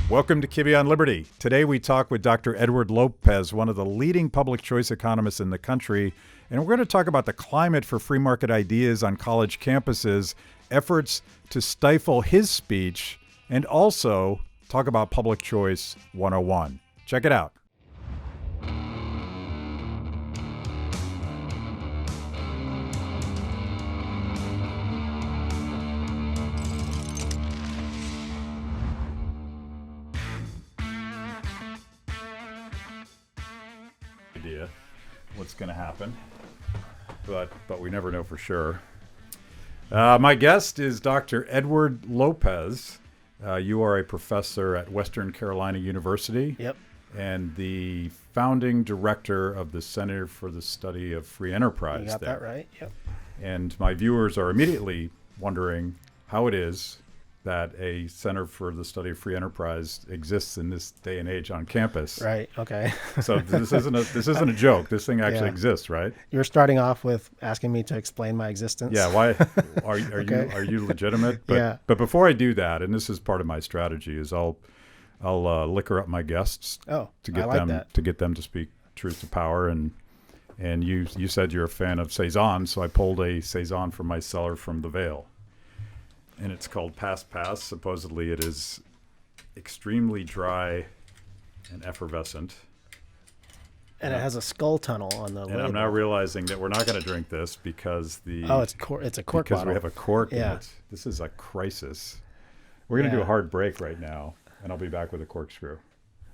Welcome to Kibbe on Liberty. Today we talk with Dr. Edward Lopez, one of the leading public choice economists in the country, and we're going to talk about the climate for free market ideas on college campuses, efforts to stifle his speech, and also talk about Public Choice 101. Check it out. Idea what's going to happen, but we never know for sure. My guest is Dr. Edward Lopez. You are a professor at Western Carolina University. Yep. And the founding director of the Center for the Study of Free Enterprise. You got that right. Yep. And my viewers are immediately wondering how it is that a Center for the Study of Free Enterprise exists in this day and age on campus. Right. Okay. So this isn't a joke. This thing actually exists, right? You're starting off with asking me to explain my existence. Yeah. Why are Okay. you legitimate? But, Yeah. But before I do that, and this is part of my strategy, is I'll liquor up my guests Oh, to get I like them that. to speak truth to power. And you said you're a fan of saison, so I pulled a saison from my cellar from the Vale. And it's called Pass Pass. Supposedly it is extremely dry and effervescent. And it has a skull tunnel on the And label. I'm now realizing that we're not going to drink this because it's a cork because bottle. we have a cork in Yeah. it. This is a crisis. We're going to do a hard break right now, and I'll be back with a corkscrew.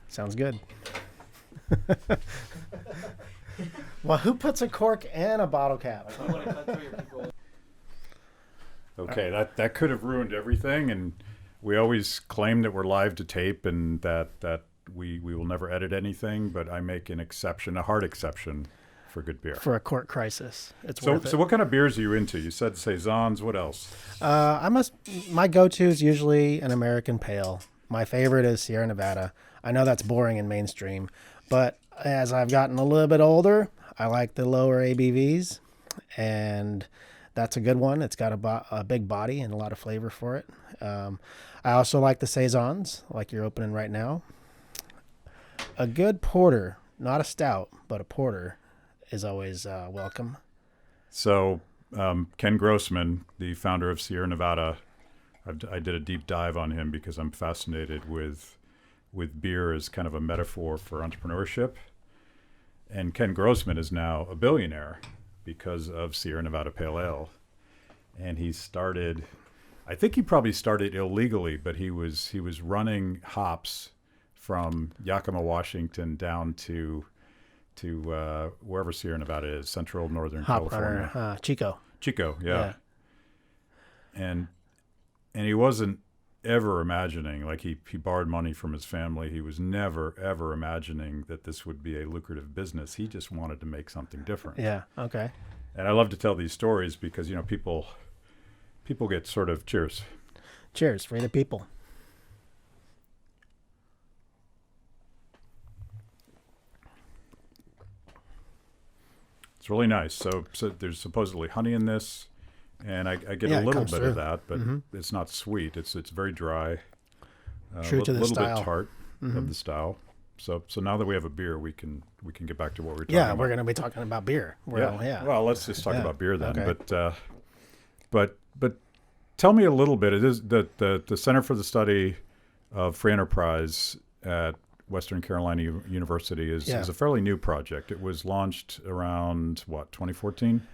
Sounds good. Well, who puts a cork in a bottle cap? Okay, that could have ruined everything, and we always claim that we're live to tape and that we will never edit anything, but I make an exception, a hard exception, for good beer. For a cork crisis. It's So worth it. what kind of beers are you into? You said saisons. What else? My go-to is usually an American Pale. My favorite is Sierra Nevada. I know that's boring and mainstream, but as I've gotten a little bit older, I like the lower ABVs, and that's a good one. It's got a big body and a lot of flavor for it. I also like the saisons, like you're opening right now. A good porter, not a stout, but a porter, is always welcome. So Ken Grossman, the founder of Sierra Nevada, I did a deep dive on him because I'm fascinated with beer as kind of a metaphor for entrepreneurship. And Ken Grossman is now a billionaire because of Sierra Nevada Pale Ale. And he started, I think he probably started illegally, but he was running hops from Yakima, Washington down to wherever Sierra Nevada is, central northern Hop California. runner, Chico. Chico, yeah. And he wasn't ever imagining, like he borrowed money from his family. He was never, ever imagining that this would be a lucrative business. He just wanted to make something different. Yeah, okay. And I love to tell these stories because, people get sort of, cheers. Cheers for the people. It's really nice. So there's supposedly honey in this, and I get Yeah, a it little comes bit through. of that, but it's not sweet. It's very dry. True to the little style. bit tart of the style. So now that we have a beer, we can get back to what we're talking Yeah, about. we're going to be talking about beer. Well, let's just talk about beer then. Okay. But tell me a little bit. It is the Center for the Study of Free Enterprise at Western Carolina University is a fairly new project. It was launched around 2014?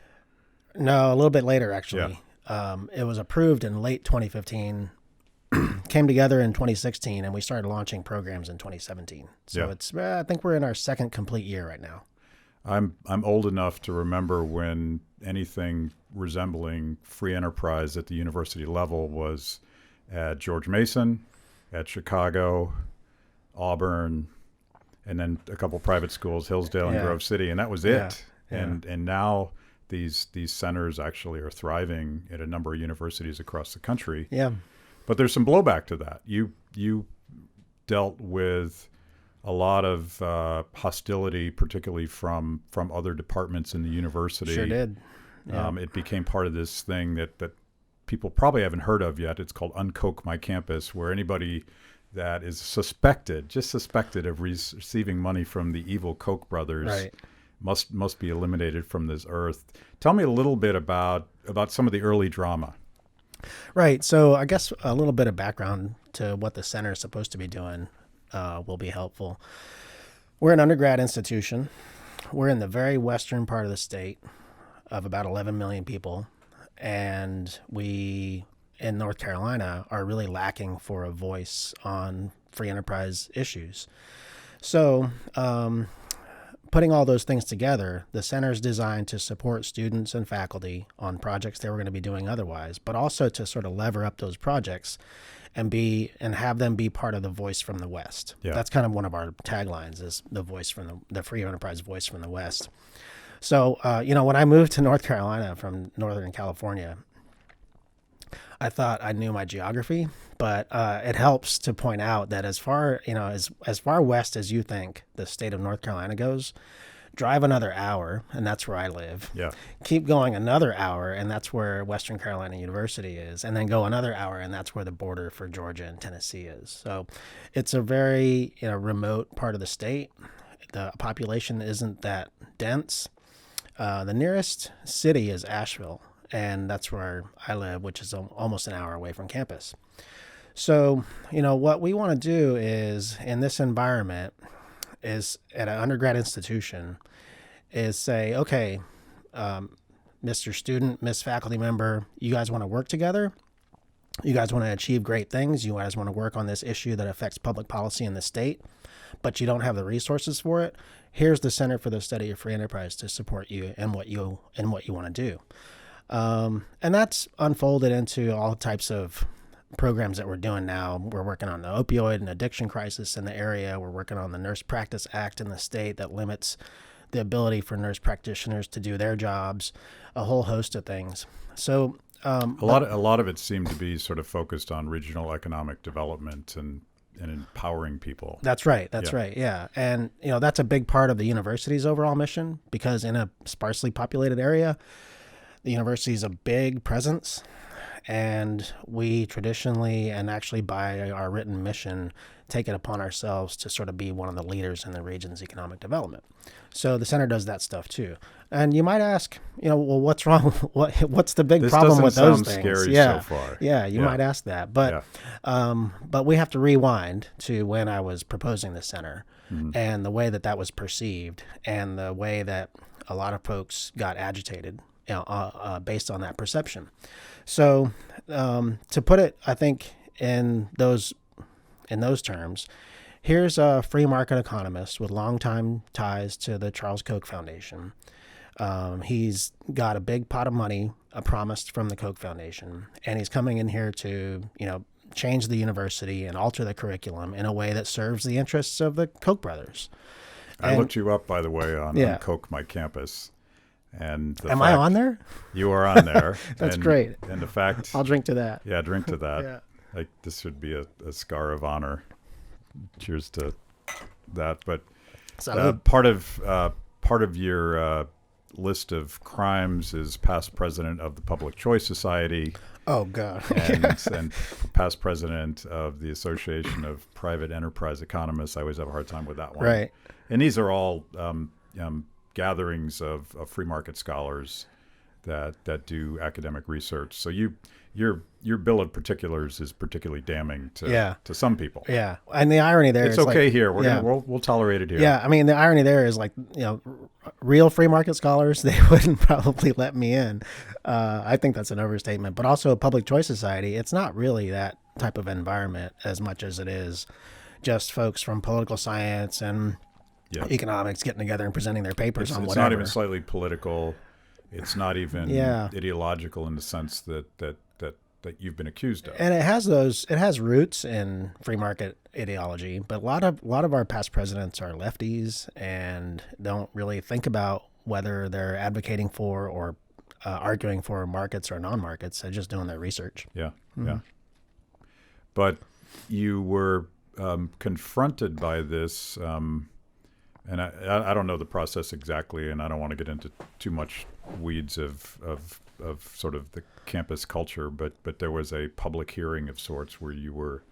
No, a little bit later actually. It was approved in late 2015. Came together in 2016, and we started launching programs in 2017. So it's I think we're in our second complete year right now. I'm old enough to remember when anything resembling free enterprise at the university level was at George Mason, at Chicago, Auburn, and then a couple private schools, Hillsdale and Grove City, and that was it. Yeah. And now these centers actually are thriving at a number of universities across the country. Yeah. But there's some blowback to that. You dealt with a lot of hostility, particularly from other departments in the university. Sure did. Yeah. It became part of this thing that people probably haven't heard of yet. It's called Uncoke My Campus, where anybody that is suspected of receiving money from the evil Koch brothers, Right. must be eliminated from this earth. Tell me a little bit about some of the early drama. Right. So I guess a little bit of background to what the center is supposed to be doing will be helpful. We're an undergrad institution. We're in the very western part of the state of about 11 million people. And we, in North Carolina, are really lacking for a voice on free enterprise issues. So, putting all those things together, the center is designed to support students and faculty on projects they were going to be doing otherwise, but also to sort of lever up those projects and have them be part of the voice from the West. Yeah. That's kind of one of our taglines, is the voice from the free enterprise voice from the West. So, when I moved to North Carolina from Northern California, I thought I knew my geography, but it helps to point out that as far west as you think the state of North Carolina goes, drive another hour, and that's where I live. Yeah. Keep going another hour, and that's where Western Carolina University is, and then go another hour, and that's where the border for Georgia and Tennessee is. So it's a very remote part of the state. The population isn't that dense. The nearest city is Asheville, and that's where I live, which is almost an hour away from campus. So, what we want to do is, in this environment, is at an undergrad institution, is say, okay, Mr. Student, Miss Faculty Member, you guys want to work together? You guys want to achieve great things? You guys want to work on this issue that affects public policy in the state, but you don't have the resources for it? Here's the Center for the Study of Free Enterprise to support you and what you want to do. And that's unfolded into all types of programs that we're doing now. We're working on the opioid and addiction crisis in the area. We're working on the Nurse Practice Act in the state that limits the ability for nurse practitioners to do their jobs, a whole host of things. So a lot of it seemed to be sort of focused on regional economic development and empowering people. That's right. Yeah. And, that's a big part of the university's overall mission, because in a sparsely populated area, the university is a big presence, and we traditionally, and actually by our written mission, take it upon ourselves to sort of be one of the leaders in the region's economic development. So the center does that stuff too. And you might ask, well, what's wrong? What's the big problem with those things? This doesn't sound scary so far. Yeah, you might ask that. But we have to rewind to when I was proposing the center, and the way that was perceived, and the way that a lot of folks got agitated based on that perception. So to put it, I think, in those terms, here's a free market economist with longtime ties to the Charles Koch Foundation. He's got a big pot of money promised from the Koch Foundation, and he's coming in here to, change the university and alter the curriculum in a way that serves the interests of the Koch brothers. I looked you up, by the way, on Koch My Campus. And am I on there? You are on there. That's great. And the fact, I'll drink to that. Yeah, drink to that. Yeah. Like, this should be a scar of honor. Cheers to that. But part of your list of crimes is past president of the Public Choice Society. Oh God. and past president of the Association of Private Enterprise Economists. I always have a hard time with that one. Right. And these are all gatherings of free market scholars that do academic research. So your bill of particulars is particularly damning to some people. Yeah, and the irony there it's is okay here. We'll tolerate it here. Yeah, I mean, the irony there is, like, real free market scholars, they wouldn't probably let me in. I think that's an overstatement. But also a public choice society, it's not really that type of environment as much as it is just folks from political science and economics getting together and presenting their papers on whatever. It's not even slightly political. It's not even ideological in the sense that you've been accused of. And it has roots in free market ideology, but a lot of our past presidents are lefties and don't really think about whether they're advocating for or arguing for markets or non-markets. They're just doing their research. Yeah. But you were confronted by this, and I don't know the process exactly, and I don't want to get into too much weeds of sort of the campus culture, but there was a public hearing of sorts where you were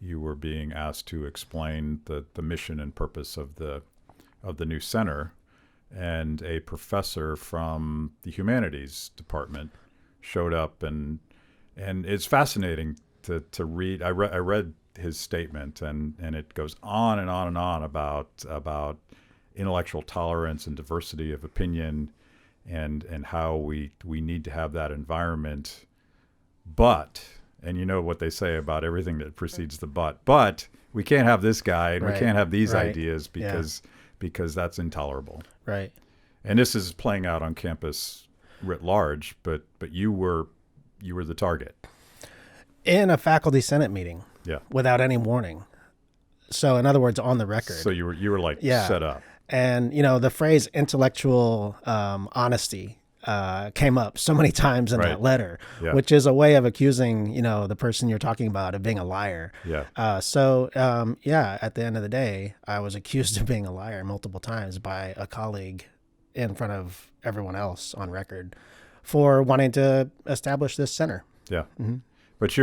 you were being asked to explain the mission and purpose of the new center, and a professor from the humanities department showed up, and it's fascinating to read. I read his statement, and it goes on and on and on about intellectual tolerance and diversity of opinion, and how we need to have that environment. But, and you know what they say about everything that precedes the but we can't have this guy, and we can't have these ideas because that's intolerable. Right. And this is playing out on campus writ large, but you were the target. In a faculty senate meeting. Yeah. Without any warning. So in other words, on the record. So you were like set up. And, the phrase intellectual honesty came up so many times in that letter, which is a way of accusing, the person you're talking about of being a liar. Yeah. At the end of the day, I was accused of being a liar multiple times by a colleague in front of everyone else on record for wanting to establish this center. Yeah. Mm-hmm. But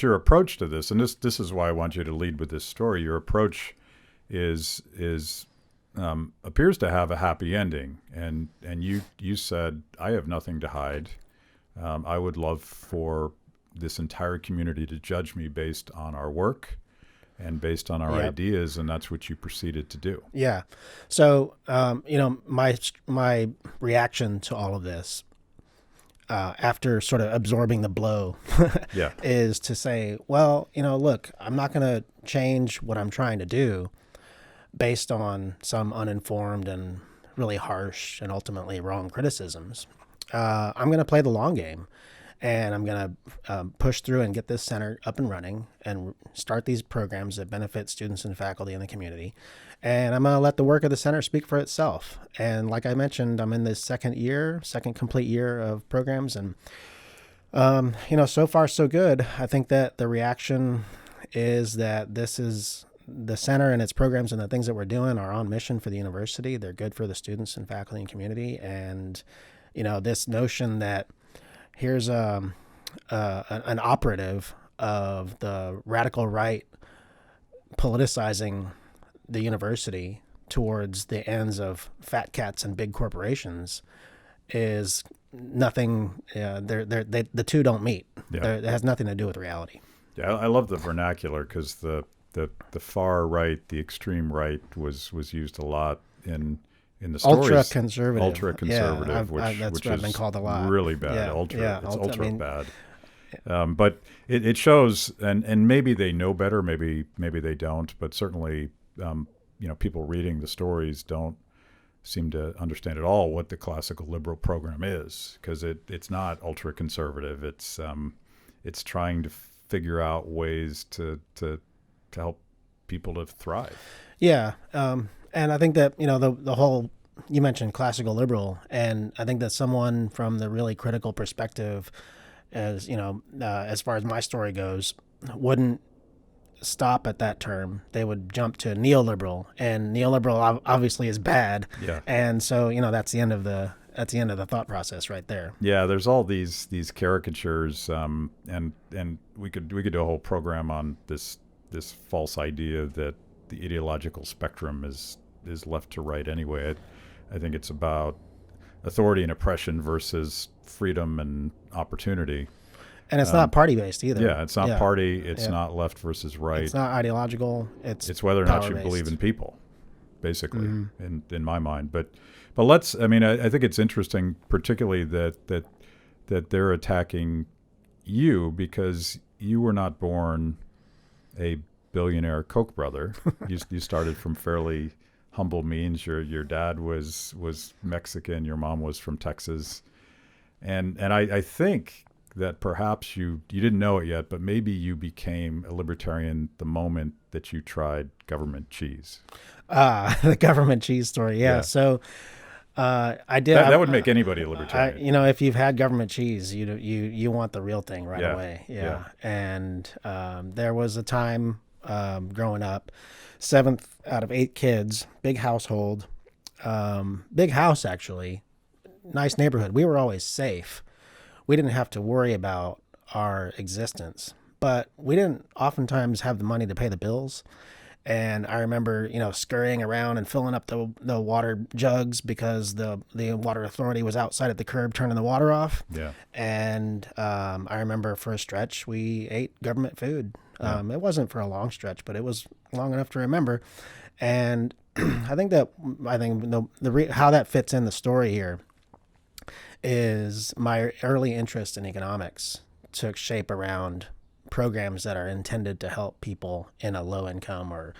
your approach to this, and this is why I want you to lead with this story. Your approach is appears to have a happy ending, and you said, I have nothing to hide. I would love for this entire community to judge me based on our work and based on our ideas, and that's what you proceeded to do. Yeah. So my reaction to all of this, after sort of absorbing the blow, is to say, well, look, I'm not going to change what I'm trying to do based on some uninformed and really harsh and ultimately wrong criticisms. I'm going to play the long game, and I'm going to push through and get this center up and running and start these programs that benefit students and faculty in the community. And I'm going to let the work of the center speak for itself. And like I mentioned, I'm in this second complete year of programs. And, so far so good. I think that the reaction is that this is the center and its programs and the things that we're doing are on mission for the university. They're good for the students and faculty and community. And, this notion that here's an operative of the radical right politicizing the university towards the ends of fat cats and big corporations is nothing. The two don't meet. It has nothing to do with reality. Yeah, I love the vernacular, because the far right, the extreme right, was used a lot in the stories. Ultra-conservative, which has been called a lot. Really bad. It's ultra bad. But it shows, and maybe they know better, maybe they don't, but certainly people reading the stories don't seem to understand at all what the classical liberal program is, because it's not ultra-conservative. It's trying to figure out ways to help people to thrive. Yeah. And I think that, the whole, you mentioned classical liberal, and I think that someone from the really critical perspective, as far as my story goes, wouldn't stop at that term. They would jump to neoliberal, and neoliberal obviously is bad. Yeah. And so, that's the end of the thought process right there. Yeah, there's all these caricatures, and we could do a whole program on this false idea that the ideological spectrum is left to right anyway. I think it's about authority and oppression versus freedom and opportunity. And it's not party-based either. Yeah, it's not party. It's not left versus right. It's not ideological. It's whether or not you believe in people, basically, in my mind. But let's. I mean, I think it's interesting, particularly that they're attacking you because you were not born a billionaire Koch brother. You started from fairly humble means. Your dad was Mexican. Your mom was from Texas, and I think that perhaps you didn't know it yet, but maybe you became a libertarian the moment that you tried government cheese. The government cheese story. Yeah. So I did. That would make anybody a libertarian. If you've had government cheese, you want the real thing right away. Yeah. And there was a time growing up, 7th out of 8 kids, big household, big house actually, nice neighborhood. We were always safe. We didn't have to worry about our existence. but we didn't oftentimes have the money to pay the bills. And I remember, scurrying around and filling up the water jugs because the water authority was outside at the curb turning the water off. Yeah. And I remember for a stretch we ate government food. It wasn't for a long stretch, but it was long enough to remember. And I think how that fits in the story here is my early interest in economics took shape around programs that are intended to help people in a low income or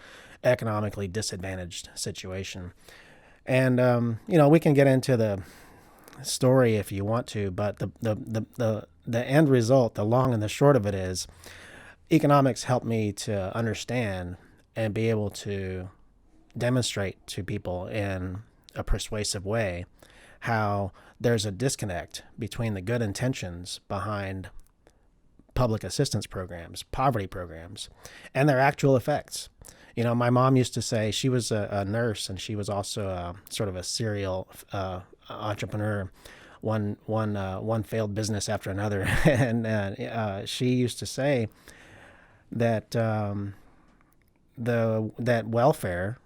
economically disadvantaged situation. And, we can get into the story if you want to, but the end result, the long and the short of it is economics helped me to understand and be able to demonstrate to people in a persuasive way how there's a disconnect between the good intentions behind public assistance programs, poverty programs, and their actual effects. My mom used to say, she was a nurse and she was also a sort of a serial entrepreneur, one failed business after another. And she used to say that that welfare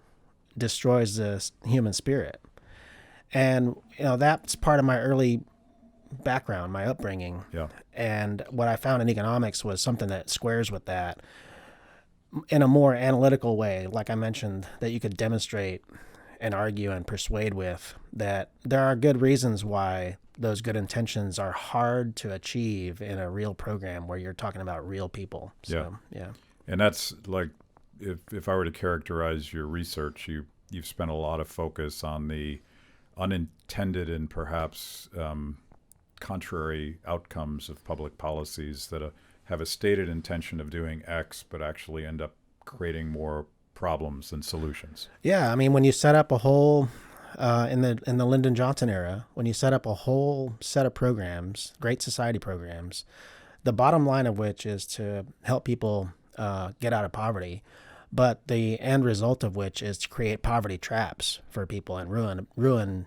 destroys the human spirit. And, that's part of my early background, my upbringing. Yeah. And what I found in economics was something that squares with that in a more analytical way, like I mentioned, that you could demonstrate and argue and persuade with, that there are good reasons why those good intentions are hard to achieve in a real program where you're talking about real people. So, yeah. And that's like, if I were to characterize your research, you've spent a lot of focus on the unintended and perhaps contrary outcomes of public policies that have a stated intention of doing X, but actually end up creating more problems than solutions. Yeah, I mean, when you set up a whole in the Lyndon Johnson era, when you set up a whole set of programs, Great Society programs, the bottom line of which is to help people get out of poverty, but the end result of which is to create poverty traps for people and ruin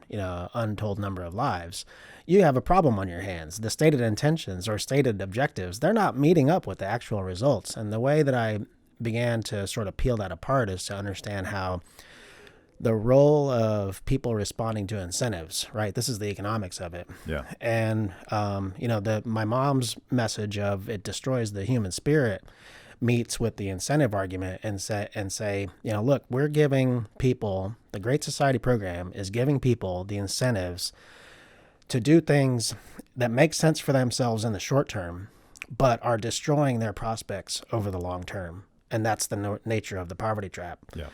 untold number of lives, you have a problem on your hands. The stated intentions or stated objectives, they're not meeting up with the actual results. And the way that I began to sort of peel that apart is to understand how the role of people responding to incentives, right? This is the economics of it. Yeah. And, my mom's message of it destroys the human spirit meets with the incentive argument and say, look, we're giving people, the Great Society program is giving people the incentives to do things that make sense for themselves in the short term, but are destroying their prospects over the long term. And that's the nature of the poverty trap. Yeah.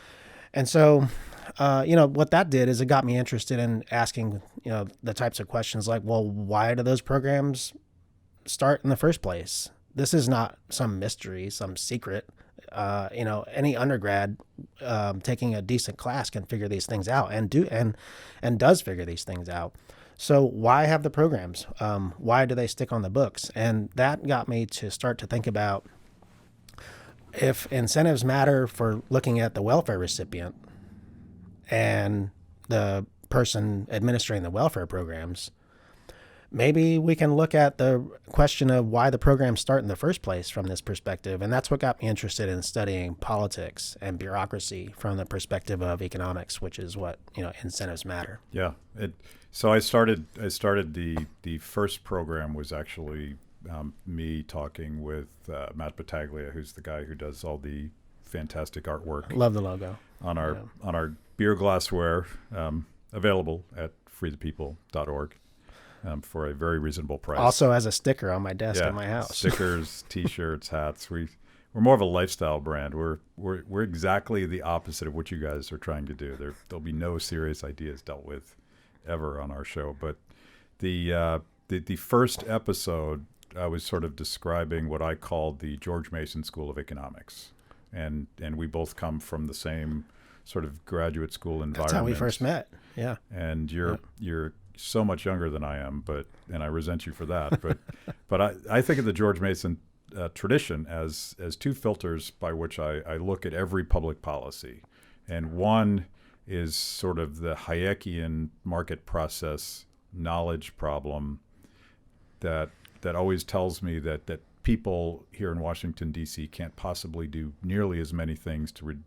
And so, what that did is it got me interested in asking, the types of questions like, well, why do those programs start in the first place? This is not some mystery, some secret. Any undergrad taking a decent class can figure these things out and does figure these things out. So why have the programs? Why do they stick on the books? And that got me to start to think about if incentives matter for looking at the welfare recipient and the person administering the welfare programs, maybe we can look at the question of why the programs start in the first place from this perspective. And that's what got me interested in studying politics and bureaucracy from the perspective of economics, which is what, incentives matter. Yeah. So I started the first program was actually me talking with Matt Battaglia, who's the guy who does all the fantastic artwork. Love the logo. On our beer glassware, available at freethepeople.org. For a very reasonable price. Also as a sticker on my desk in my house. Stickers, T-shirts, hats. We're more of a lifestyle brand. We're exactly the opposite of what you guys are trying to do. There'll be no serious ideas dealt with ever on our show. But the first episode, I was sort of describing what I called the George Mason School of Economics, and we both come from the same sort of graduate school environment. That's how we first met. Yeah. And you're so much younger than I am, and I resent you for that. But I think of the George Mason tradition as two filters by which I look at every public policy, and one is sort of the Hayekian market process knowledge problem that always tells me that people here in Washington, D.C. can't possibly do nearly as many things to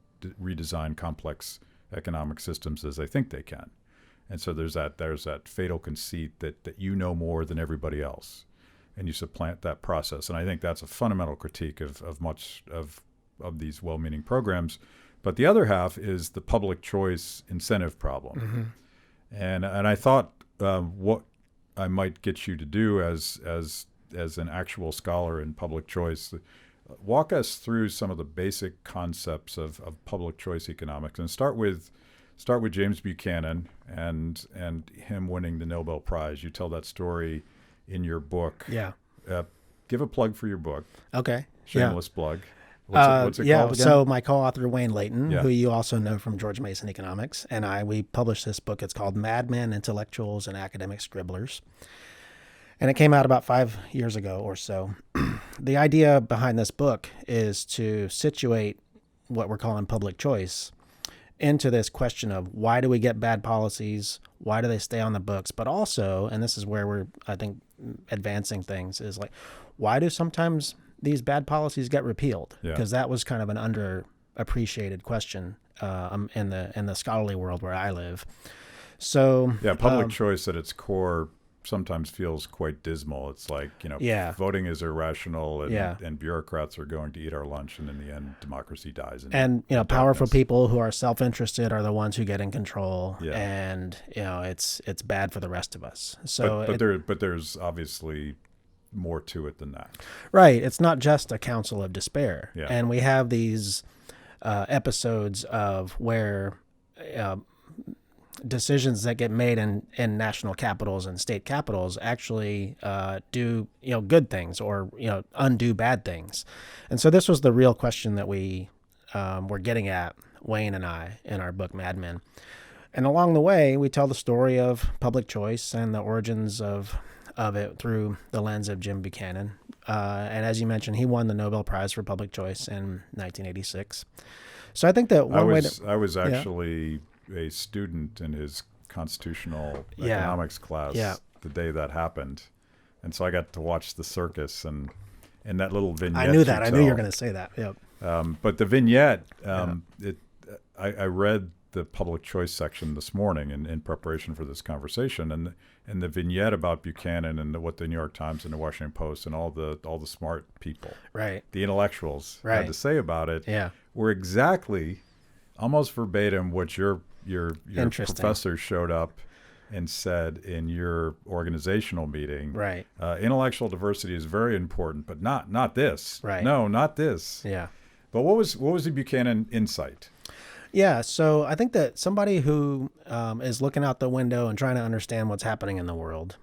redesign complex economic systems as they think they can. And so there's that fatal conceit that you know more than everybody else, and you supplant that process. And I think that's a fundamental critique of much of these well-meaning programs. But the other half is the public choice incentive problem. Mm-hmm. And I thought what I might get you to do as an actual scholar in public choice, walk us through some of the basic concepts of public choice economics, and start with James Buchanan and him winning the Nobel Prize. You tell that story in your book. Yeah. Give a plug for your book. Okay. Shameless plug. What's it called again? So my co-author Wayne Layton, Yeah. who you also know from George Mason Economics, and we published this book. It's called Madmen, Intellectuals, and Academic Scribblers. And it came out about 5 years ago or so. The idea behind this book is to situate what we're calling public choice into this question of why do we get bad policies? Why do they stay on the books? But also, and this is where we're, I think, advancing things, is like, why do sometimes these bad policies get repealed? Because that was kind of an underappreciated question in the scholarly world where I live. So public choice at its core sometimes feels quite dismal. It's like, voting is irrational, and bureaucrats are going to eat our lunch, and in the end, democracy dies. And powerful people who are self-interested are the ones who get in control, Yeah. and it's bad for the rest of us. So, but there's obviously more to it than that. Right. It's not just a council of despair. Yeah. And we have these episodes of where decisions that get made in national capitals and state capitals actually do good things or undo bad things. And so this was the real question that we were getting at, Wayne and I, in our book Mad Men. And along the way, we tell the story of public choice and the origins of it through the lens of Jim Buchanan. And as you mentioned, he won the Nobel Prize for Public Choice in 1986. So I think that I was actually a student in his constitutional economics class the day that happened. And so I got to watch the circus and that little vignette. I knew that. I knew you were going to say that. Yep. But the vignette, I read the public choice section this morning in preparation for this conversation, and the vignette about Buchanan and what the New York Times and the Washington Post and all the smart people, right, the intellectuals had to say about it, were exactly, almost verbatim, what your professor showed up and said in your organizational meeting. Right. Intellectual diversity is very important, but not this. Right. No, not this. Yeah. But what was the Buchanan insight? Yeah, so I think that somebody who is looking out the window and trying to understand what's happening in the world,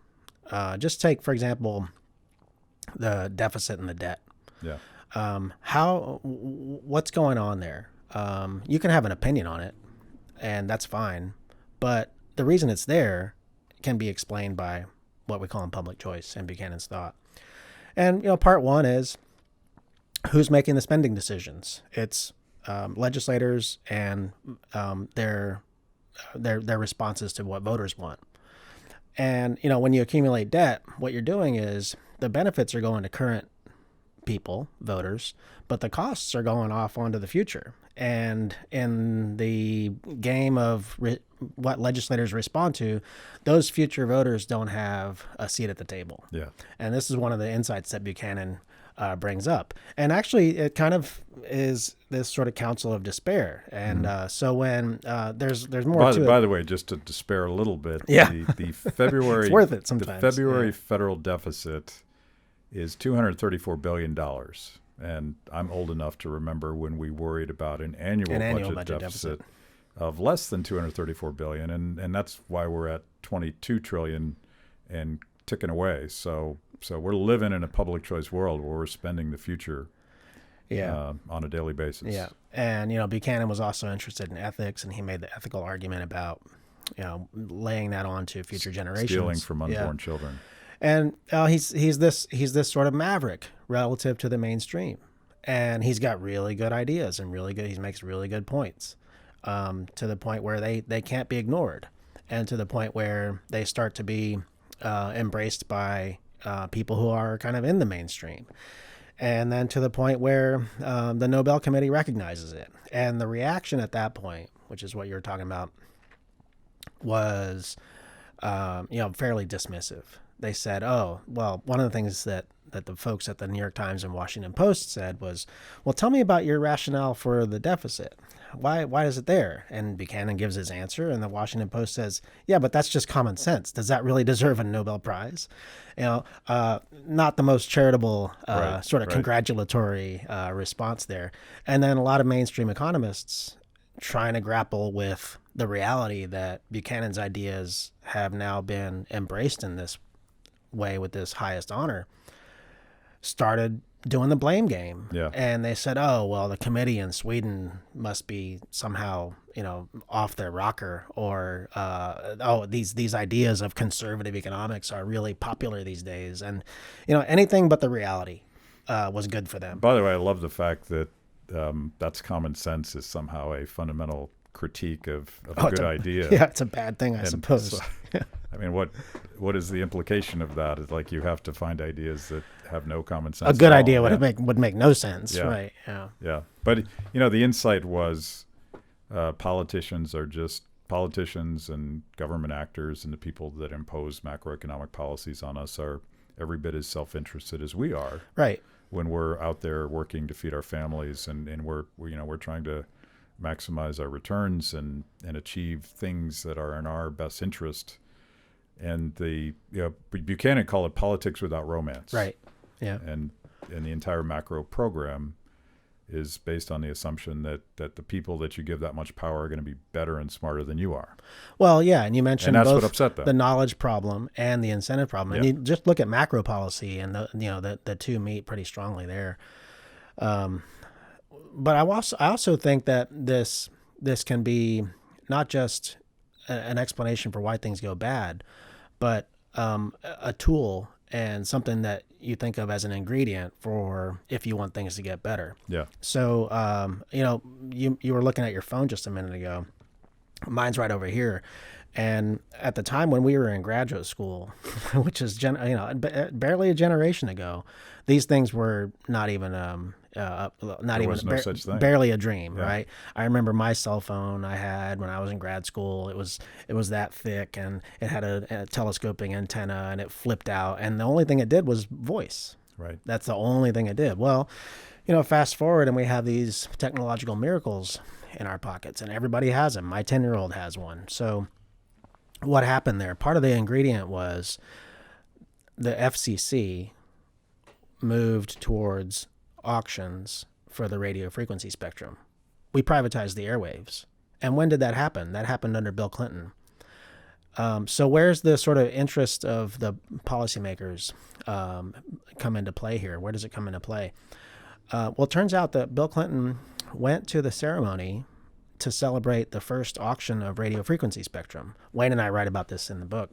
just take, for example, the deficit and the debt. Yeah. What's going on there? You can have an opinion on it, and that's fine, but the reason it's there can be explained by what we call in public choice and Buchanan's thought. And part one is who's making the spending decisions. It's legislators and their responses to what voters want. And when you accumulate debt, what you're doing is the benefits are going to current people, voters, but the costs are going off onto the future. And in the game of what legislators respond to, those future voters don't have a seat at the table. Yeah. And this is one of the insights that Buchanan brings up. And actually, it kind of is this sort of council of despair. And so when there's more to it. By the way, just to despair a little bit, the February it's worth it sometimes. The February federal deficit is $234 billion. And I'm old enough to remember when we worried about an annual budget deficit of less than $234 billion, and that's why we're at $22 trillion and ticking away. So we're living in a public choice world where we're spending the future on a daily basis. Yeah, and Buchanan was also interested in ethics, and he made the ethical argument about laying that on to future generations, stealing from unborn children. And he's this sort of maverick relative to the mainstream, and he's got really good ideas and he makes really good points, to the point where they can't be ignored, and to the point where they start to be embraced by people who are kind of in the mainstream. And then to the point where the Nobel Committee recognizes it. And the reaction at that point, which is what you're talking about, was fairly dismissive. They said, "Oh, well, one of the things that the folks at the New York Times and Washington Post said was, well, tell me about your rationale for the deficit. Why is it there?" And Buchanan gives his answer, and the Washington Post says, "Yeah, but that's just common sense. Does that really deserve a Nobel Prize?" Not the most charitable sort of congratulatory response there. And then a lot of mainstream economists trying to grapple with the reality that Buchanan's ideas have now been embraced in this way with this highest honor, started doing the blame game. Yeah. And they said, "Oh, well, the committee in Sweden must be somehow, off their rocker, or these ideas of conservative economics are really popular these days." And anything but the reality was good for them. By the way, I love the fact that that's common sense is somehow a fundamental critique of a good idea. Yeah, it's a bad thing, I suppose. So, I mean, what is the implication of that? It's like you have to find ideas that have no common sense. A good idea would make no sense, yeah. Right? Yeah. Yeah, but the insight was politicians are just politicians, and government actors and the people that impose macroeconomic policies on us are every bit as self-interested as we are. Right. When we're out there working to feed our families, and we're trying to maximize our returns and achieve things that are in our best interest. And Buchanan called it politics without romance. Right. Yeah. And the entire macro program is based on the assumption that the people that you give that much power are going to be better and smarter than you are. Well, yeah, and you mentioned that's both what upset them. The knowledge problem and the incentive problem. Yeah. And you just look at macro policy, and the two meet pretty strongly there. But I also think that this can be not just an explanation for why things go bad, but a tool and something that you think of as an ingredient for if you want things to get better. Yeah. So, you were looking at your phone just a minute ago. Mine's right over here. And at the time when we were in graduate school, which is barely a generation ago, these things were not even no such thing. Barely a dream, Yeah. right? I remember my cell phone I had when I was in grad school. It was that thick, and it had a telescoping antenna, and it flipped out, and the only thing it did was voice. Right. That's the only thing it did. Well, fast forward, and we have these technological miracles in our pockets, and everybody has them. My 10-year-old has one. So what happened there? Part of the ingredient was the FCC moved towards auctions for the radio frequency spectrum. We privatized the airwaves. And when did that happen? That happened under Bill Clinton. So where's the sort of interest of the policymakers come into play here? Where does it come into play? Well, it turns out that Bill Clinton went to the ceremony to celebrate the first auction of radio frequency spectrum. Wayne and I write about this in the book.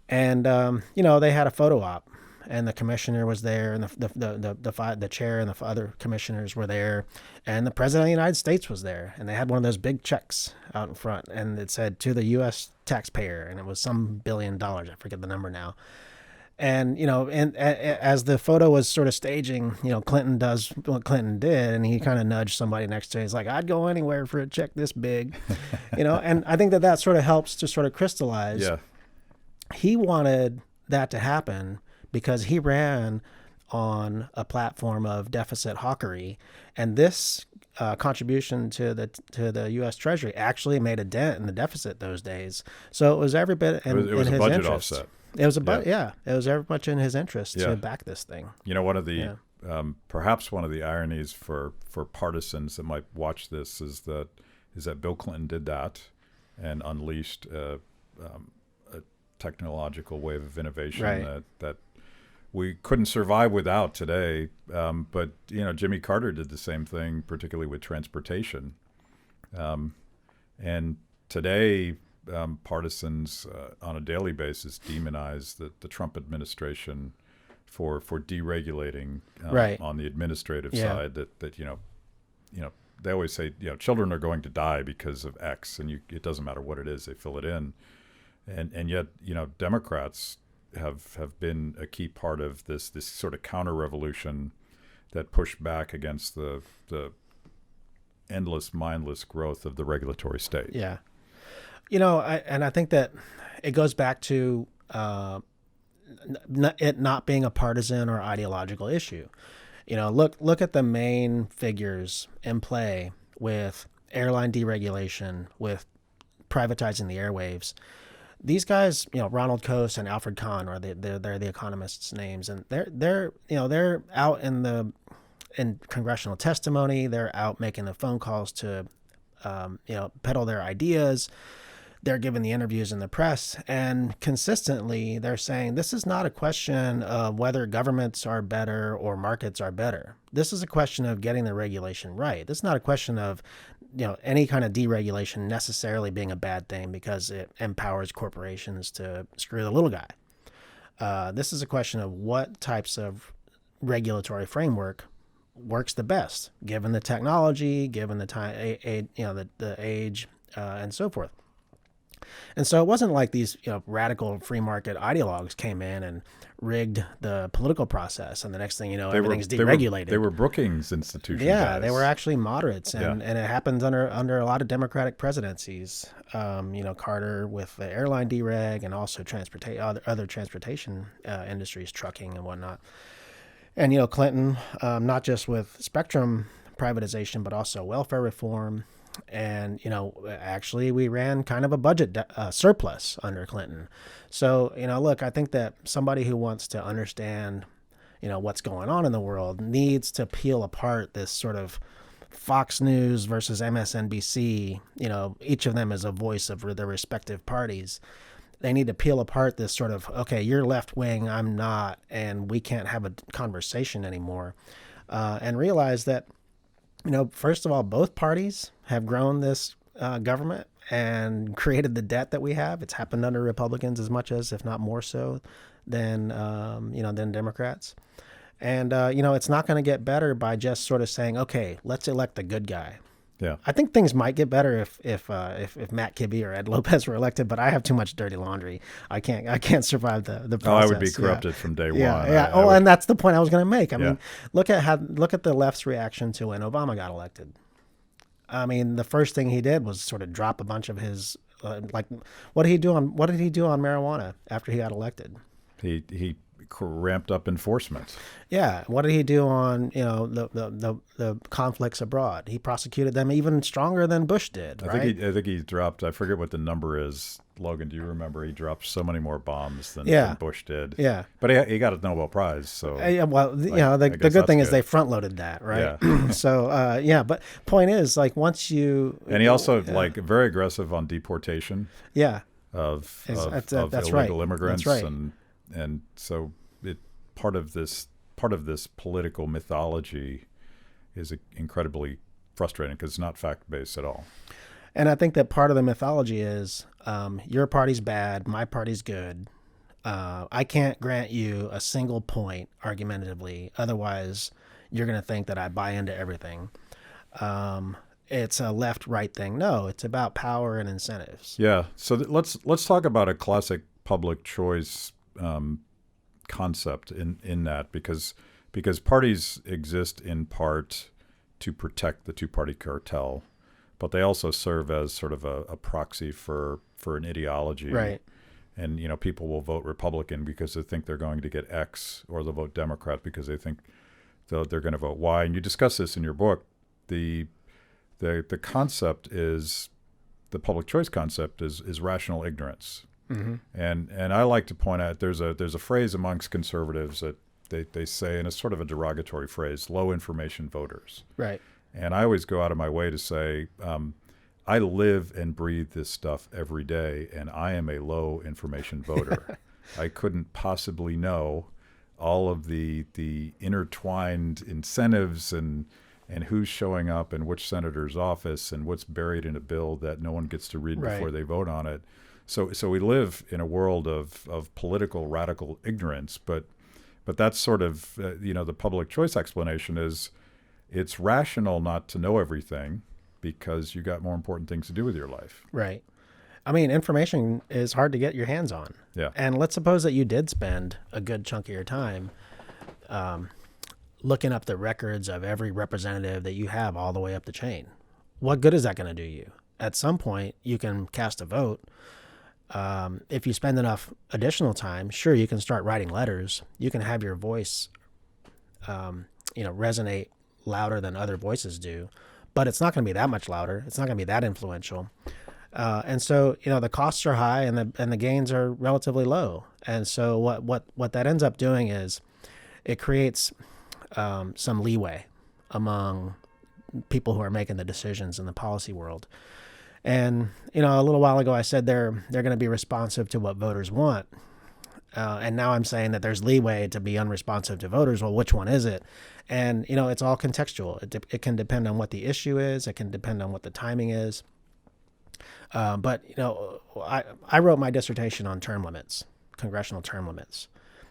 And, they had a photo op, and the commissioner was there, and the chair and the other commissioners were there, and the president of the United States was there, and they had one of those big checks out in front, and it said "to the U.S. taxpayer," and it was some $1 billion. I forget the number now. And, as the photo was sort of staging, Clinton does what Clinton did, and he kind of nudged somebody next to him. He's like, "I'd go anywhere for a check this big," and I think that sort of helps to sort of crystallize. Yeah. He wanted that to happen because he ran on a platform of deficit hawkery, and this contribution to the U.S. Treasury actually made a dent in the deficit those days. So it was every bit in his interest. It was a budget offset. It was it was very much in his interest to back this thing. One of the perhaps one of the ironies for partisans that might watch this is that Bill Clinton did that and unleashed a technological wave of innovation that we couldn't survive without today. But Jimmy Carter did the same thing, particularly with transportation. And today, partisans on a daily basis demonize the Trump administration for deregulating on the administrative side. That they always say children are going to die because of X, and it doesn't matter what it is, they fill it in, and yet Democrats have been a key part of this sort of counter revolution that push back against the endless, mindless growth of the regulatory state. Yeah. I think that it goes back to it not being a partisan or ideological issue. Look at the main figures in play with airline deregulation, with privatizing the airwaves. These guys, Ronald Coase and Alfred Kahn, they're the economists' names, and they're out in congressional testimony. They're out making the phone calls to, peddle their ideas. They're giving the interviews in the press, and consistently they're saying this is not a question of whether governments are better or markets are better. This is a question of getting the regulation right. This is not a question of, any kind of deregulation necessarily being a bad thing because it empowers corporations to screw the little guy. This is a question of what types of regulatory framework works the best, given the technology, given the time, the age, and so forth. And so it wasn't like these radical free market ideologues came in and rigged the political process, and the next thing you know, everything's deregulated. They were Brookings Institution Yeah, guys. they were actually moderates, and it happened under a lot of Democratic presidencies. Carter with the airline dereg, and also other transportation industries, trucking and whatnot. And Clinton, not just with spectrum privatization, but also welfare reform. And, actually we ran kind of a budget surplus under Clinton. So, look, I think that somebody who wants to understand, what's going on in the world needs to peel apart this sort of Fox News versus MSNBC. Each of them is a voice of their respective parties. They need to peel apart this sort of, okay, you're left wing, I'm not, and we can't have a conversation anymore. And realize that, first of all, both parties have grown this government and created the debt that we have. It's happened under Republicans as much as, if not more so, than Democrats. And it's not going to get better by just sort of saying, okay, let's elect the good guy. Yeah, I think things might get better if Matt Kibbe or Ed Lopez were elected, but I have too much dirty laundry. I can't survive the process. Oh, I would be corrupted from day one. Yeah. And that's the point I was going to make. I mean, look at the left's reaction to when Obama got elected. I mean, the first thing he did was sort of drop a bunch of his what did he do on marijuana after he got elected? He ramped up enforcement. Yeah. What did he do on the conflicts abroad? He prosecuted them even stronger than Bush did. Right? I think he dropped. I forget what the number is. Logan, do you remember? He dropped so many more bombs than Bush did. Yeah. But he got a Nobel Prize. So the good thing is they front loaded that, right? Yeah. So but point is, once you, and he also very aggressive on deportation. Yeah. Of that's illegal immigrants. That's right. And so part of this political mythology is incredibly frustrating because it's not fact-based at all. And I think that part of the mythology is your party's bad, my party's good. I can't grant you a single point argumentatively. Otherwise, you're going to think that I buy into everything. It's a left-right thing. No, it's about power and incentives. Yeah. So let's talk about a classic public choice concept in that because parties exist in part to protect the two-party cartel, but they also serve as sort of a proxy for an ideology. Right. And people will vote Republican because they think they're going to get X, or they'll vote Democrat because they think they're going to vote Y. And you discuss this in your book. The concept is, the public choice concept is rational ignorance. Mm-hmm. And I like to point out there's a phrase amongst conservatives that they say, and it's sort of a derogatory phrase, low information voters. Right. And I always go out of my way to say, I live and breathe this stuff every day, and I am a low information voter. I couldn't possibly know all of the intertwined incentives and who's showing up in which senator's office and what's buried in a bill that no one gets to read before they vote on it. So we live in a world of political radical ignorance, but that's sort of the public choice explanation is it's rational not to know everything because you got more important things to do with your life. Right. I mean, information is hard to get your hands on. Yeah. And let's suppose that you did spend a good chunk of your time looking up the records of every representative that you have all the way up the chain. What good is that going to do you? At some point, you can cast a vote. If you spend enough additional time, sure, you can start writing letters. You can have your voice, resonate louder than other voices do, but it's not going to be that much louder. It's not going to be that influential. And so, the costs are high and the gains are relatively low. And so what that ends up doing is it creates some leeway among people who are making the decisions in the policy world. And, a little while ago, I said they're going to be responsive to what voters want. And now I'm saying that there's leeway to be unresponsive to voters. Well, which one is it? And, it's all contextual. It can depend on what the issue is. It can depend on what the timing is. But I wrote my dissertation on term limits, congressional term limits.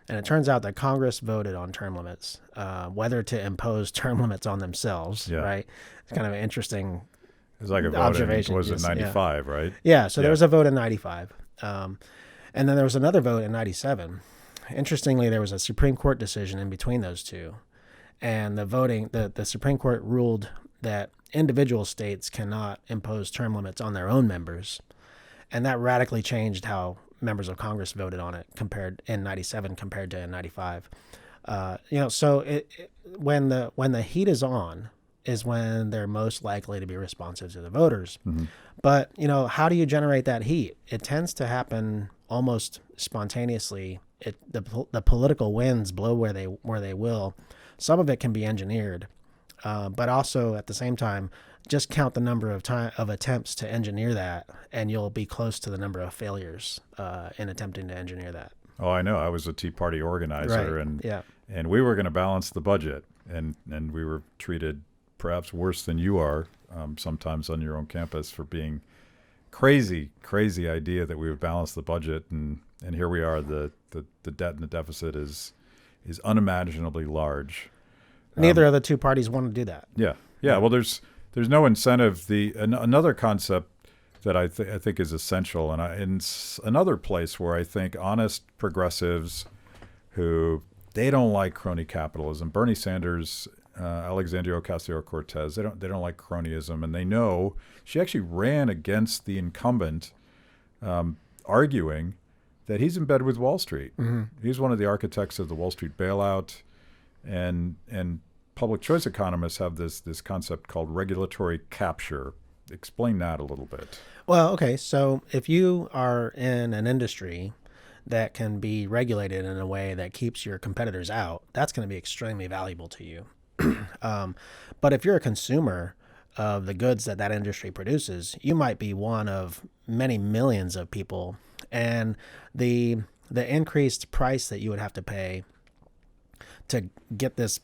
And it turns out that Congress voted on term limits, whether to impose term limits on themselves, right? It's kind of an interesting It's like a vote observation. in, was it 95, right? Yeah, so there was a vote in 95. And then there was another vote in 97. Interestingly, there was a Supreme Court decision in between those two. And the Supreme Court ruled that individual states cannot impose term limits on their own members. And that radically changed how members of Congress voted on it in 97 compared to in 95. So when the heat is on is when they're most likely to be responsive to the voters. Mm-hmm. But, how do you generate that heat? It tends to happen almost spontaneously. The political winds blow where they will. Some of it can be engineered, but also at the same time, just count the number of attempts to engineer that, and you'll be close to the number of failures in attempting to engineer that. Oh, I know. I was a Tea Party organizer, right. and we were going to balance the budget, and we were treated perhaps worse than you are sometimes on your own campus for being crazy idea that we would balance the budget, and here we are. The debt and the deficit is unimaginably large. Neither of the two parties want to do that. Yeah. Well, there's no incentive. Another concept that I think is essential, and in another place where I think honest progressives who they don't like crony capitalism. Bernie Sanders, Alexandria Ocasio-Cortez, they don't like cronyism, and they know she actually ran against the incumbent, arguing that he's in bed with Wall Street. Mm-hmm. He's one of the architects of the Wall Street bailout, and public choice economists have this concept called regulatory capture. Explain that a little bit. Well, okay, so if you are in an industry that can be regulated in a way that keeps your competitors out, that's going to be extremely valuable to you. But if you're a consumer of the goods that industry produces, you might be one of many millions of people, and the increased price that you would have to pay to get this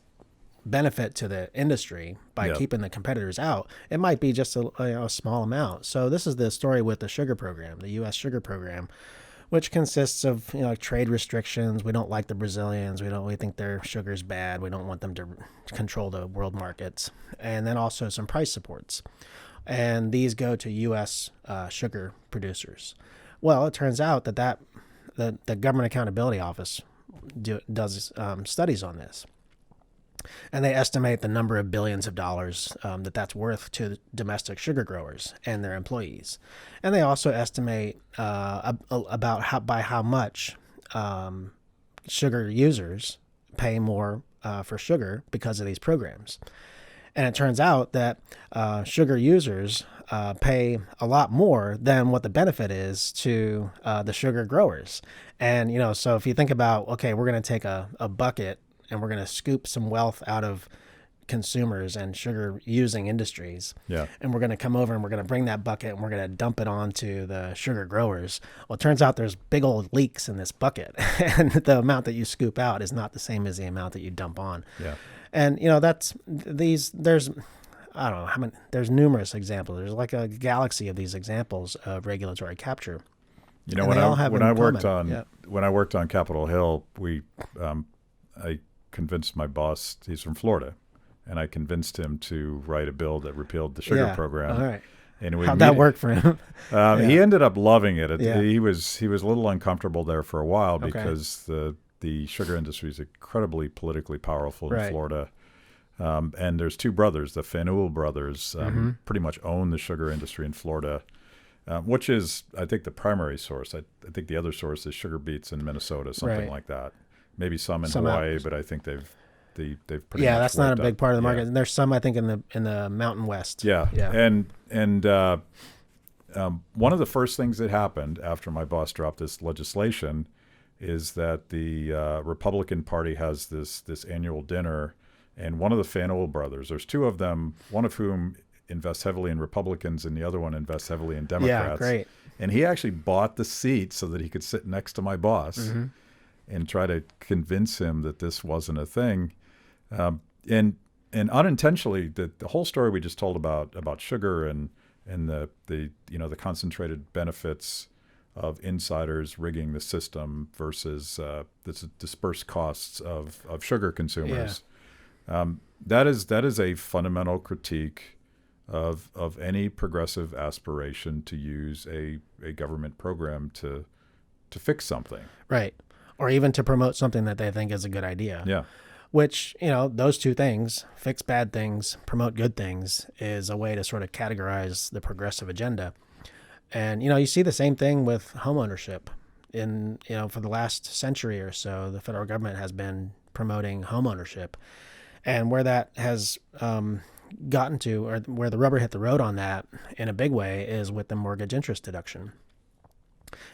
benefit to the industry by keeping the competitors out, it might be just a small amount. So this is the story with the sugar program, the U.S. sugar program, which consists of trade restrictions. We don't like the Brazilians. We think their sugar's bad. We don't want them to control the world markets, and then also some price supports. And these go to U.S. Sugar producers. Well, it turns out that the Government Accountability Office does studies on this. And they estimate the number of billions of dollars that's worth to domestic sugar growers and their employees. And they also estimate about how much sugar users pay more for sugar because of these programs. And it turns out that sugar users pay a lot more than what the benefit is to the sugar growers. And, so if you think about, okay, we're going to take a bucket and we're going to scoop some wealth out of consumers and sugar using industries. Yeah. And we're going to come over and we're going to bring that bucket and we're going to dump it onto the sugar growers. Well, it turns out there's big old leaks in this bucket, and the amount that you scoop out is not the same as the amount that you dump on. Yeah. And, there's I don't know how many, there's numerous examples. There's like a galaxy of these examples of regulatory capture. When I worked on Capitol Hill, I convinced my boss, he's from Florida, and I convinced him to write a bill that repealed the sugar program. All right. And how'd that work for him? He ended up loving it. He was a little uncomfortable there for a while because the sugar industry is incredibly politically powerful in Florida. And there's two brothers, the Faneuil brothers, pretty much own the sugar industry in Florida, which is, I think, the primary source. I think the other source is sugar beets in Minnesota, something like that. Maybe some in Hawaii, but I think they've pretty much that's not a big part of the market. Yeah. And there's some, I think, in the Mountain West. Yeah. And one of the first things that happened after my boss dropped this legislation is that the Republican Party has this annual dinner, and one of the Faneuil brothers, there's two of them, one of whom invests heavily in Republicans and the other one invests heavily in Democrats. Yeah, great. And he actually bought the seat so that he could sit next to my boss and try to convince him that this wasn't a thing. And unintentionally, the whole story we just told about sugar and the concentrated benefits of insiders rigging the system versus the dispersed costs of sugar consumers. That is a fundamental critique of any progressive aspiration to use a government program to fix something. Right. Or even to promote something that they think is a good idea. Yeah. Which, those two things, fix bad things, promote good things, is a way to sort of categorize the progressive agenda. And, you see the same thing with homeownership. For the last century or so, the federal government has been promoting homeownership. And where that has gotten to, or where the rubber hit the road on that in a big way, is with the mortgage interest deduction.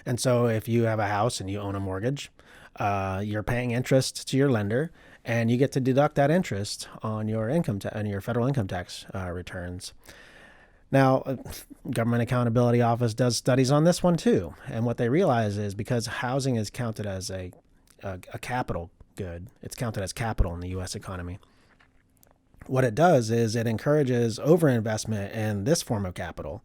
And so if you have a house and you own a mortgage, you're paying interest to your lender, and you get to deduct that interest on your on your federal income tax returns. Now, Government Accountability Office does studies on this one too, and what they realize is because housing is counted as a capital good, it's counted as capital in the U.S. economy. What it does is it encourages overinvestment in this form of capital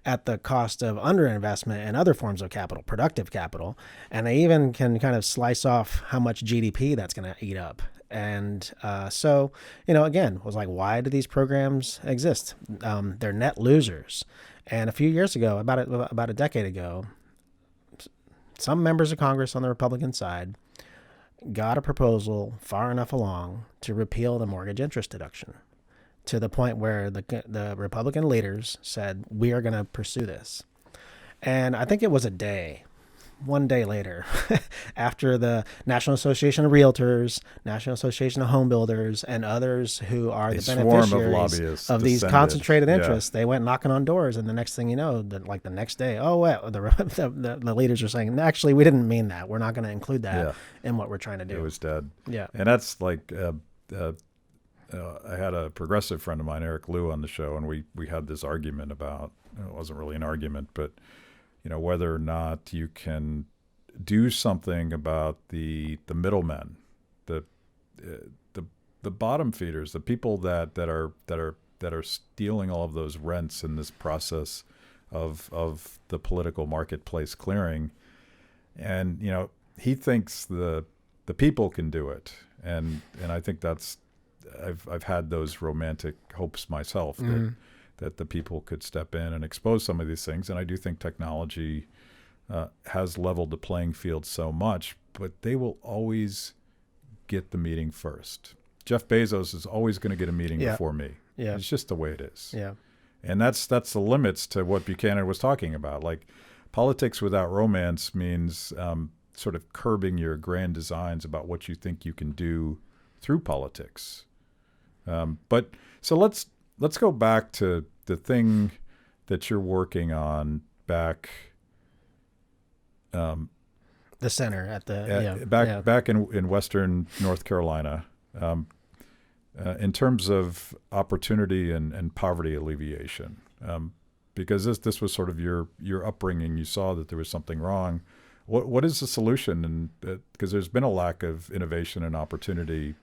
at the cost of underinvestment in other forms of capital, productive capital. And they even can kind of slice off how much GDP that's going to eat up. And so, again, was like, why do these programs exist? They're net losers. And a few years ago, about a decade ago, some members of Congress on the Republican side got a proposal far enough along to repeal the mortgage interest deduction, to the point where the Republican leaders said, we are going to pursue this. And I think it was one day later, after the National Association of Realtors, National Association of Home Builders, and others who are the beneficiaries of these concentrated interests, they went knocking on doors. And the next thing you know, the next day, the leaders are saying, actually, we didn't mean that. We're not going to include that in what we're trying to do. It was dead. Yeah. And that's like... I had a progressive friend of mine, Eric Liu, on the show, and we had this argument about, it wasn't really an argument, but whether or not you can do something about the middlemen, the bottom feeders, the people that are stealing all of those rents in this process of the political marketplace clearing. And he thinks the people can do it, and I think that's. I've had those romantic hopes myself that the people could step in and expose some of these things. And I do think technology has leveled the playing field so much, but they will always get the meeting first. Jeff Bezos is always going to get a meeting before me. Yeah. It's just the way it is. Yeah. And that's the limits to what Buchanan was talking about. Like, politics without romance means sort of curbing your grand designs about what you think you can do through politics. But so let's go back to the thing that you're working on back. The center at the back in Western North Carolina, in terms of opportunity and poverty alleviation, because this was sort of your upbringing. You saw that there was something wrong. What is the solution? And because there's been a lack of innovation and opportunity.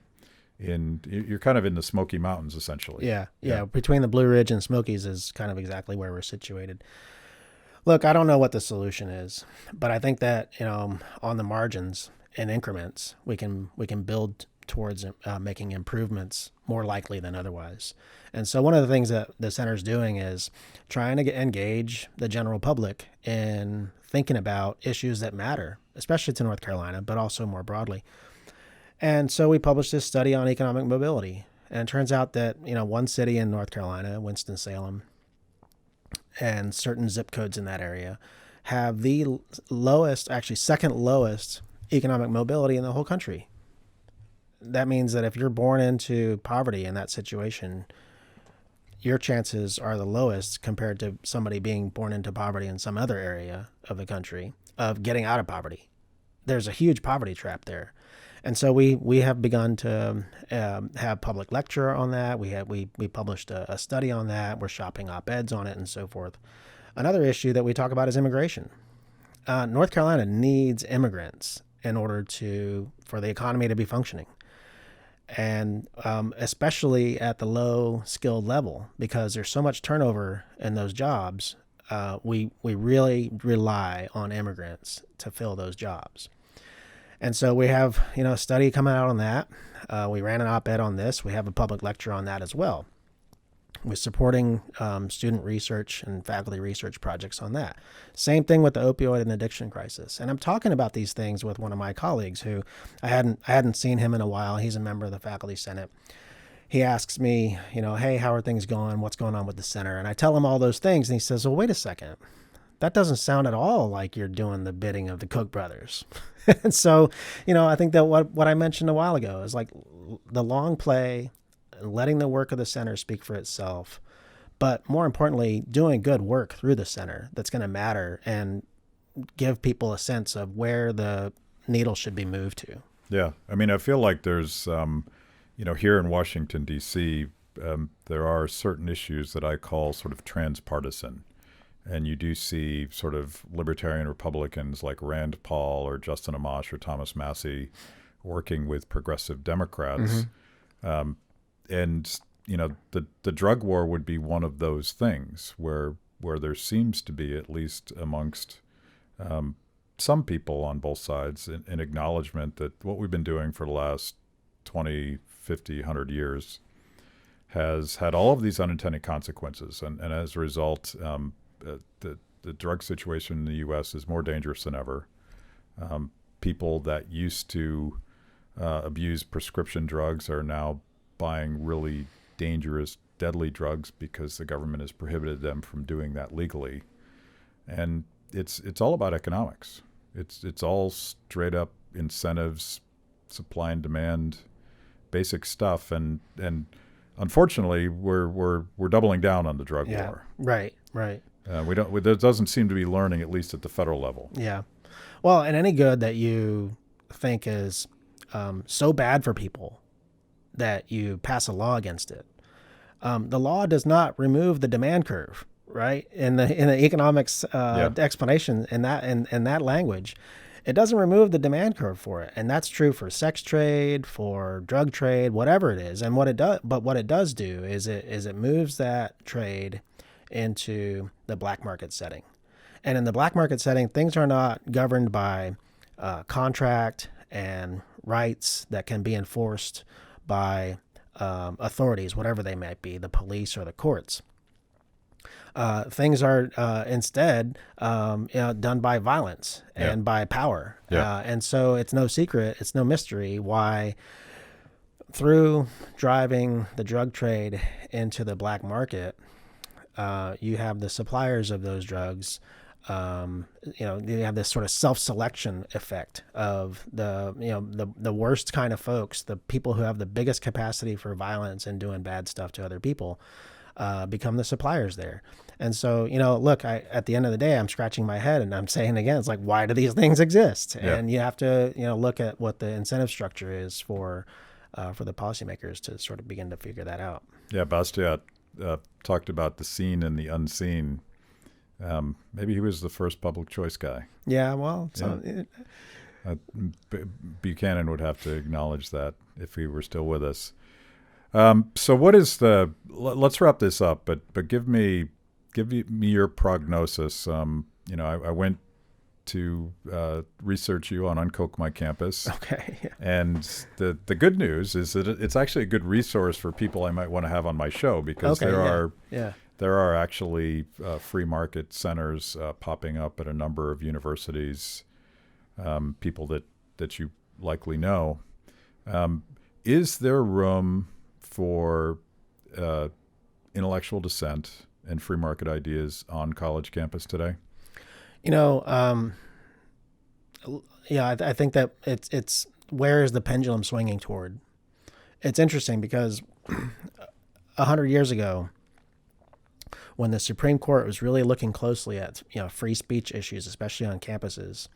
You're kind of in the Smoky Mountains, essentially. Yeah. Between the Blue Ridge and Smokies is kind of exactly where we're situated. Look, I don't know what the solution is, but I think that on the margins, in increments, we can build towards making improvements more likely than otherwise. And so one of the things that the center's doing is trying to engage the general public in thinking about issues that matter, especially to North Carolina, but also more broadly. And so we published this study on economic mobility. And it turns out that, one city in North Carolina, Winston-Salem, and certain zip codes in that area have the lowest, actually second lowest economic mobility in the whole country. That means that if you're born into poverty in that situation, your chances are the lowest compared to somebody being born into poverty in some other area of the country of getting out of poverty. There's a huge poverty trap there. And so we have begun to have public lecture on that. We published a study on that. We're shopping op-eds on it and so forth. Another issue that we talk about is immigration. North Carolina needs immigrants in order for the economy to be functioning. And especially at the low skilled level, because there's so much turnover in those jobs, we really rely on immigrants to fill those jobs. And so we have a study coming out on that. We ran an op-ed on this. We have a public lecture on that as well. We're supporting student research and faculty research projects on that. Same thing with the opioid and addiction crisis. And I'm talking about these things with one of my colleagues who I hadn't seen him in a while. He's a member of the faculty senate. He asks me, hey, how are things going? What's going on with the center? And I tell him all those things. And he says, well, wait a second. That doesn't sound at all like you're doing the bidding of the Koch brothers. And so, I think that what I mentioned a while ago is like the long play, letting the work of the center speak for itself, but more importantly, doing good work through the center that's going to matter and give people a sense of where the needle should be moved to. Yeah. I mean, I feel like there's, here in Washington, D.C., there are certain issues that I call sort of transpartisan. And you do see sort of libertarian Republicans like Rand Paul or Justin Amash or Thomas Massey working with progressive Democrats. Mm-hmm. And, the drug war would be one of those things where there seems to be, at least amongst some people on both sides, an acknowledgement that what we've been doing for the last 20, 50, 100 years has had all of these unintended consequences. And as a result, the drug situation in the U.S. is more dangerous than ever. People that used to abuse prescription drugs are now buying really dangerous, deadly drugs because the government has prohibited them from doing that legally. And it's all about economics. It's all straight up incentives, supply and demand, basic stuff. And unfortunately, we're doubling down on the drug war. Right. There doesn't seem to be learning, at least at the federal level. Yeah. Well, and any good that you think is so bad for people that you pass a law against it. The law does not remove the demand curve, right? In the economics explanation in that language, it doesn't remove the demand curve for it, and that's true for sex trade, for drug trade, whatever it is. And what it does do is it moves that trade into the black market setting, and in the black market setting, things are not governed by contract and rights that can be enforced by authorities, whatever they might be, the police or the courts. Things are instead done by violence and by power. And so it's no secret, it's no mystery why through driving the drug trade into the black market, you have the suppliers of those drugs. You have this sort of self-selection effect of the worst kind of folks, the people who have the biggest capacity for violence and doing bad stuff to other people, become the suppliers there. And so, look, at the end of the day, I'm scratching my head and I'm saying again, it's like, why do these things exist? Yeah. And you have to, look at what the incentive structure is for the policymakers to sort of begin to figure that out. Yeah, Bastiat talked about the seen and the unseen. Maybe he was the first public choice guy. Yeah, well, Buchanan would have to acknowledge that if he were still with us. So what is let's wrap this up, but give me your prognosis. I went to research you on Uncoke My Campus. Okay. Yeah. And the good news is that it's actually a good resource for people I might want to have on my show, because there are actually free market centers popping up at a number of universities, people that you likely know. Is there room for intellectual dissent and free market ideas on college campus today? I think that it's where is the pendulum swinging toward? It's interesting because 100 years ago, when the Supreme Court was really looking closely at free speech issues, especially on campuses,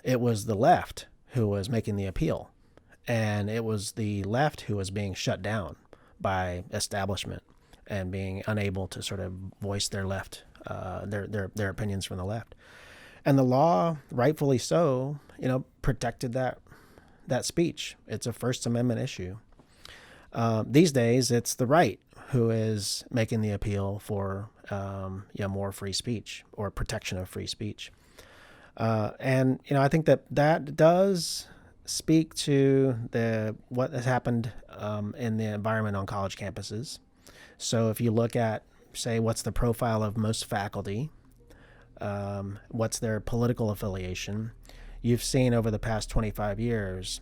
it was the left who was making the appeal, and it was the left who was being shut down by establishment and being unable to sort of voice their their opinions from the left. And the law, rightfully so, protected that speech. It's a First Amendment issue. These days, it's the right who is making the appeal for more free speech or protection of free speech. And I think that does speak to what has happened in the environment on college campuses. So if you look at, say, what's the profile of most faculty, what's their political affiliation, you've seen over the past 25 years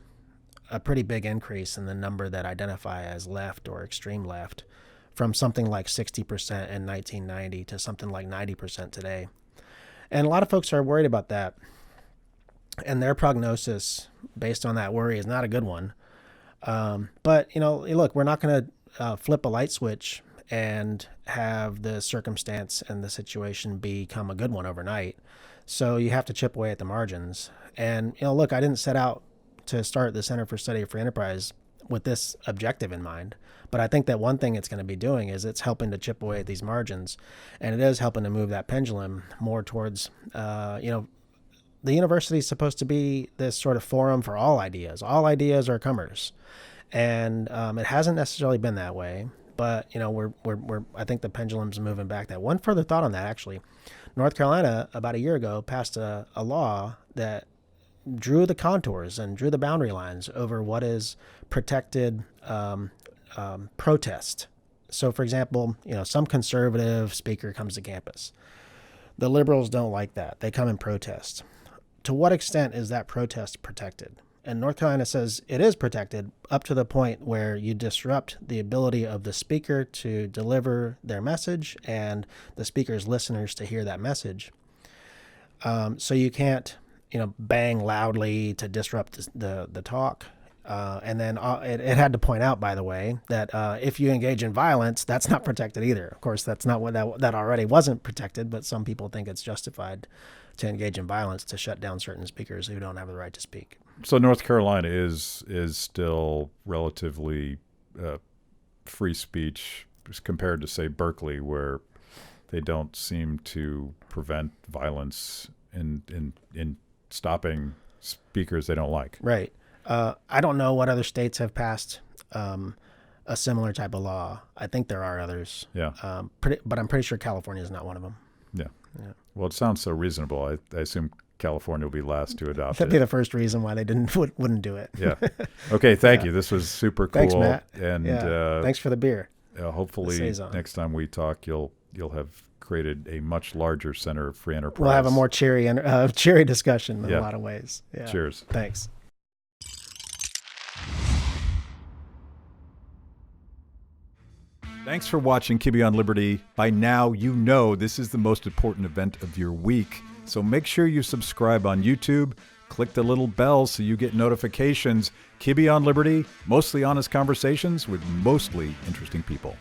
a pretty big increase in the number that identify as left or extreme left, from something like 60% in 1990 to something like 90% today. And a lot of folks are worried about that. And their prognosis based on that worry is not a good one. But, look, we're not going to flip a light switch and have the circumstance and the situation become a good one overnight. So you have to chip away at the margins. And, look, I didn't set out to start the Center for Study of Free Enterprise with this objective in mind. But I think that one thing it's going to be doing is it's helping to chip away at these margins. And it is helping to move that pendulum more towards, the university is supposed to be this sort of forum for all ideas. All ideas are comers. And it hasn't necessarily been that way. But, I think the pendulum's moving back. That one further thought on that, actually. North Carolina, about a year ago, passed a law that drew the contours and drew the boundary lines over what is protected protest. So, for example, some conservative speaker comes to campus. The liberals don't like that. They come and protest. To what extent is that protest protected? And North Carolina says it is protected up to the point where you disrupt the ability of the speaker to deliver their message and the speaker's listeners to hear that message. So you can't, bang loudly to disrupt the talk. And then it had to point out, by the way, that if you engage in violence, that's not protected either. Of course, that's not what that already wasn't protected, but some people think it's justified to engage in violence to shut down certain speakers who don't have the right to speak. So North Carolina is still relatively free speech compared to, say, Berkeley, where they don't seem to prevent violence in stopping speakers they don't like. Right. I don't know what other states have passed a similar type of law. I think there are others. Yeah. But I'm pretty sure California is not one of them. Yeah. Well, it sounds so reasonable. I assume California will be last to adopt That'd be the first reason why they wouldn't do it. Yeah. Okay. Thank you. This was super cool. Thanks, Matt. And thanks for the beer. Hopefully next time we talk, you'll have created a much larger Center of Free Enterprise. We'll have a more cheery discussion in a lot of ways. Yeah. Cheers. Thanks. Thanks for watching Kibbe on Liberty. By now, you know this is the most important event of your week. So make sure you subscribe on YouTube. Click the little bell so you get notifications. Kibbe on Liberty, mostly honest conversations with mostly interesting people.